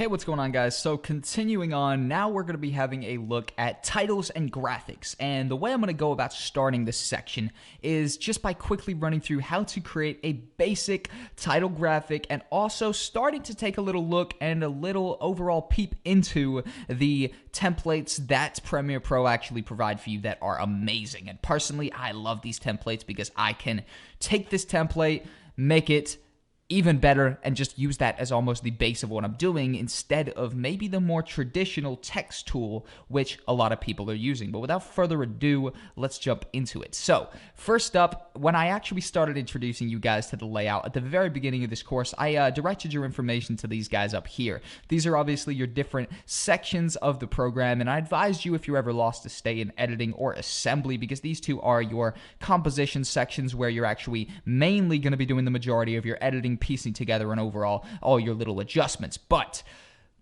Hey, what's going on, guys? So continuing on, now we're going to be having a look at titles and graphics. And the way I'm going to go about starting this section is just by quickly running through how to create a basic title graphic and also starting to take a little look and a little overall peep into the templates that Premiere Pro actually provide for you that are amazing. And personally, I love these templates because I can take this template, make it even better, and just use that as almost the base of what I'm doing instead of maybe the more traditional text tool, which a lot of people are using. But without further ado, let's jump into it. So first up, when I actually started introducing you guys to the layout at the very beginning of this course, I directed your information to these guys up here. These are obviously your different sections of the program, and I advised you if you're ever lost to stay in editing or assembly, because these two are your composition sections where you're actually mainly going to be doing the majority of your editing, piecing together, and overall all your little adjustments. But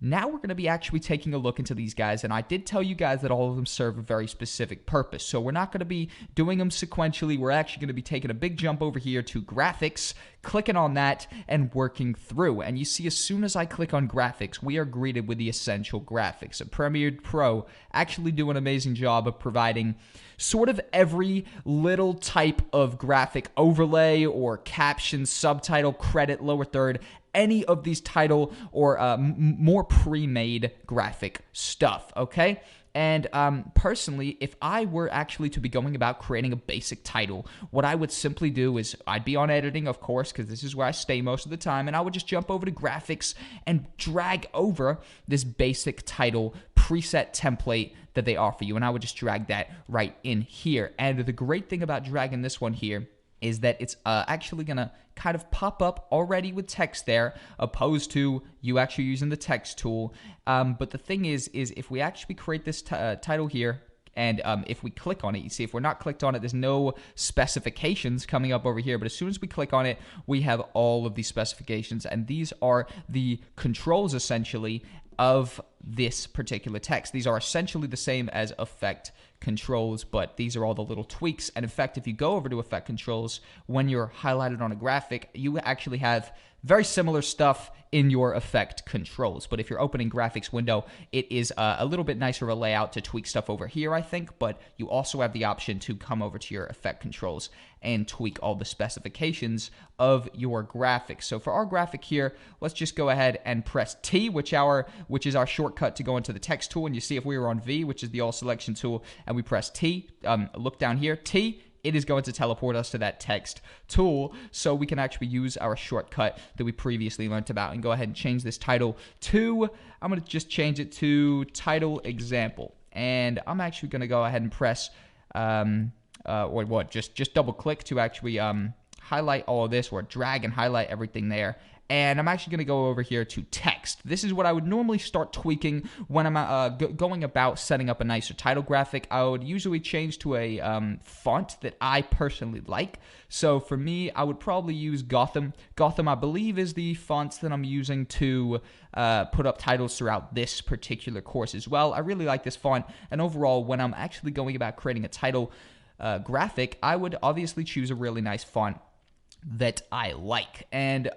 now we're going to be actually taking a look into these guys, and I did tell you guys that all of them serve a very specific purpose. So we're not going to be doing them sequentially. We're actually going to be taking a big jump over here to graphics, clicking on that, and working through. And you see, as soon as I click on graphics, we are greeted with the essential graphics. And Premiere Pro actually do an amazing job of providing sort of every little type of graphic overlay or caption, subtitle, credit, lower third, any of these title or more pre-made graphic stuff, okay? And personally, if I were actually to be going about creating a basic title, what I would simply do is I'd be on editing, of course, because this is where I stay most of the time, and I would just jump over to graphics and drag over this basic title preset template that they offer you, and I would just drag that right in here. And the great thing about dragging this one here is that it's actually going to kind of pop up already with text there, opposed to you actually using the text tool. But the thing is if we actually create this title here, and if we click on it, you see if we're not clicked on it, there's no specifications coming up over here. But as soon as we click on it, we have all of these specifications, and these are the controls essentially of this particular text. These are essentially the same as effect controls, but these are all the little tweaks. And in fact, if you go over to effect controls, when you're highlighted on a graphic, you actually have very similar stuff in your effect controls. But if you're opening graphics window, it is a little bit nicer of a layout to tweak stuff over here, I think. But you also have the option to come over to your effect controls and tweak all the specifications of your graphics. So for our graphic here, let's just go ahead and press T, which is our shortcut to go into the text tool. And you see if we were on V, which is the all selection tool, and we press T, look down here, T, it is going to teleport us to that text tool, so we can actually use our shortcut that we previously learned about and go ahead and change this title to, I'm going to just change it to title example. And I'm actually going to go ahead and press, just double click to actually highlight all of this, or drag and highlight everything there. And I'm actually going to go over here to text. This is what I would normally start tweaking when I'm going about setting up a nicer title graphic. I would usually change to a font that I personally like. So for me, I would probably use Gotham. Gotham, I believe, is the font that I'm using to put up titles throughout this particular course as well. I really like this font. And overall, when I'm actually going about creating a title graphic, I would obviously choose a really nice font that I like. And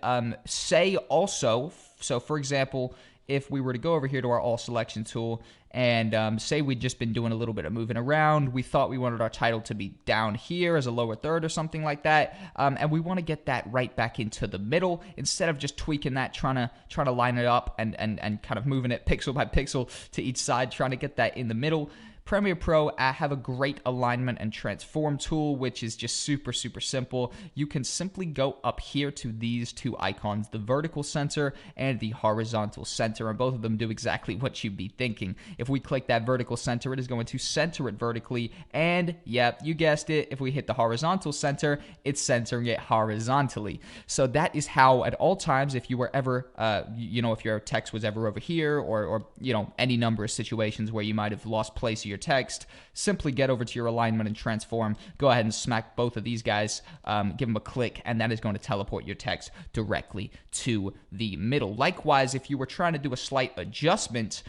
say also, so for example, if we were to go over here to our all selection tool and say we'd just been doing a little bit of moving around, we thought we wanted our title to be down here as a lower third or something like that, and we want to get that right back into the middle instead of just tweaking that, trying to line it up and kind of moving it pixel by pixel to each side, trying to get that in the middle. Premiere Pro have a great alignment and transform tool, which is just super simple. You can simply go up here to these two icons, the vertical center and the horizontal center, and both of them do exactly what you'd be thinking. If we click that vertical center, it is going to center it vertically, and yep, you guessed it, if we hit the horizontal center, it's centering it horizontally. So that is how at all times, if you were ever, if your text was ever over here, or any number of situations where you might have lost place of your text, simply get over to your alignment and transform. Go ahead and smack both of these guys, give them a click, and that is going to teleport your text directly to the middle. Likewise, if you were trying to do a slight adjustment,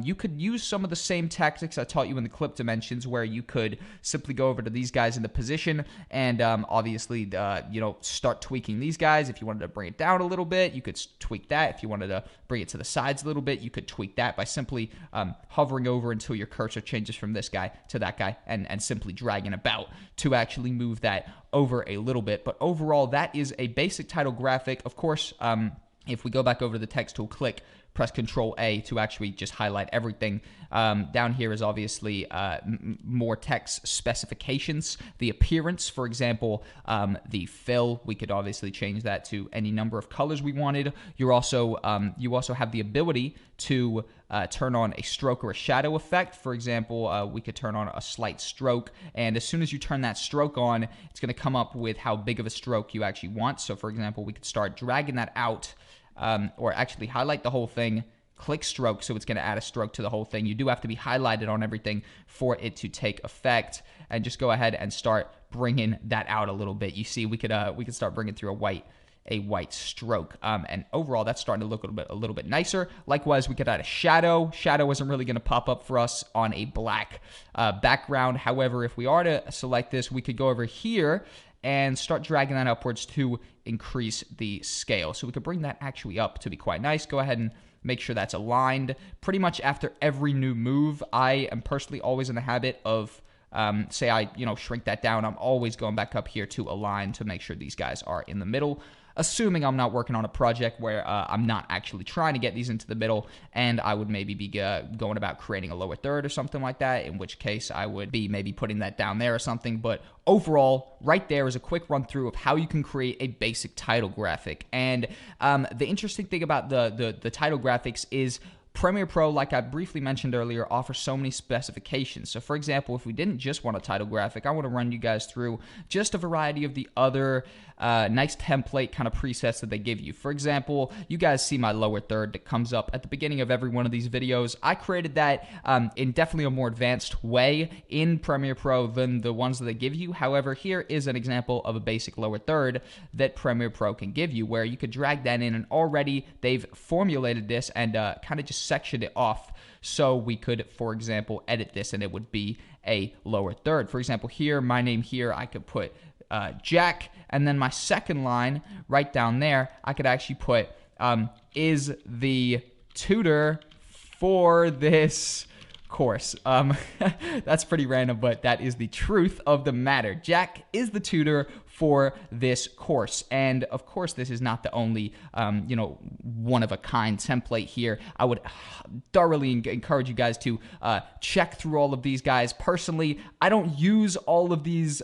you could use some of the same tactics I taught you in the clip dimensions, where you could simply go over to these guys in the position and obviously, start tweaking these guys. If you wanted to bring it down a little bit, you could tweak that. If you wanted to bring it to the sides a little bit, you could tweak that by simply hovering over until your cursor changes from this guy to that guy, and simply dragging about to actually move that over a little bit. But overall, that is a basic title graphic. Of course, if we go back over to the text tool, press Control A to actually just highlight everything. Down here is obviously more text specifications. The appearance, for example, the fill, we could obviously change that to any number of colors we wanted. You also have the ability to turn on a stroke or a shadow effect. For example, we could turn on a slight stroke, and as soon as you turn that stroke on, it's going to come up with how big of a stroke you actually want. So for example, we could start dragging that out, or actually highlight the whole thing, click stroke, so it's going to add a stroke to the whole thing. You do have to be highlighted on everything for it to take effect, and just go ahead and start bringing that out a little bit. You see, we could start bringing through a white stroke, and overall that's starting to look a little bit nicer. Likewise, we could add a shadow. Shadow isn't really going to pop up for us on a black background. However, if we are to select this, we could go over here and start dragging that upwards to increase the scale. So we could bring that actually up to be quite nice. Go ahead and make sure that's aligned. Pretty much after every new move, I am personally always in the habit of, say I shrink that down, I'm always going back up here to align to make sure these guys are in the middle. Assuming I'm not working on a project where I'm not actually trying to get these into the middle, and I would maybe be going about creating a lower third or something like that, in which case I would be maybe putting that down there or something. But overall, right there is a quick run through of how you can create a basic title graphic. And the interesting thing about the title graphics is Premiere Pro, like I briefly mentioned earlier, offers so many specifications. So for example, if we didn't just want a title graphic, I want to run you guys through just a variety of the other nice template kind of presets that they give you. For example, you guys see my lower third that comes up at the beginning of every one of these videos. I created that in definitely a more advanced way in Premiere Pro than the ones that they give you. However, here is an example of a basic lower third that Premiere Pro can give you, where you could drag that in, and already they've formulated this and kind of just sectioned it off, so we could, for example, edit this and it would be a lower third. For example, here, my name here, I could put Jack, and then my second line right down there, I could actually put is the tutor for this course. That's pretty random, but that is the truth of the matter. Jack is the tutor for this course. And of course, this is not the only, one-of-a-kind template here. I would thoroughly encourage you guys to check through all of these guys. Personally, I don't use all of these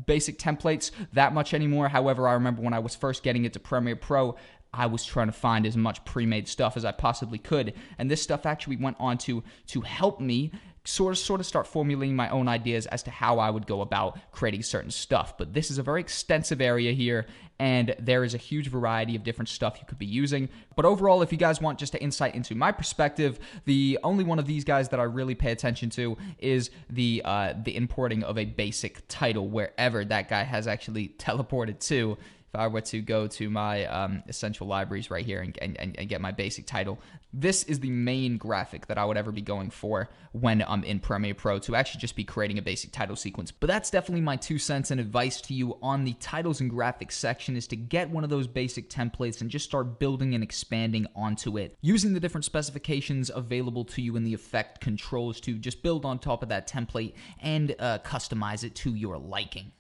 basic templates that much anymore. However, I remember when I was first getting into Premiere Pro, I was trying to find as much pre-made stuff as I possibly could, and this stuff actually went on to help me sort of start formulating my own ideas as to how I would go about creating certain stuff. But this is a very extensive area here, and there is a huge variety of different stuff you could be using. But overall, if you guys want just an insight into my perspective, the only one of these guys that I really pay attention to is the importing of a basic title wherever that guy has actually teleported to. If I were to go to my essential libraries right here and get my basic title, this is the main graphic that I would ever be going for when I'm in Premiere Pro, to actually just be creating a basic title sequence. But that's definitely my 2 cents and advice to you on the titles and graphics section, is to get one of those basic templates and just start building and expanding onto it, using the different specifications available to you in the effect controls to just build on top of that template and customize it to your liking.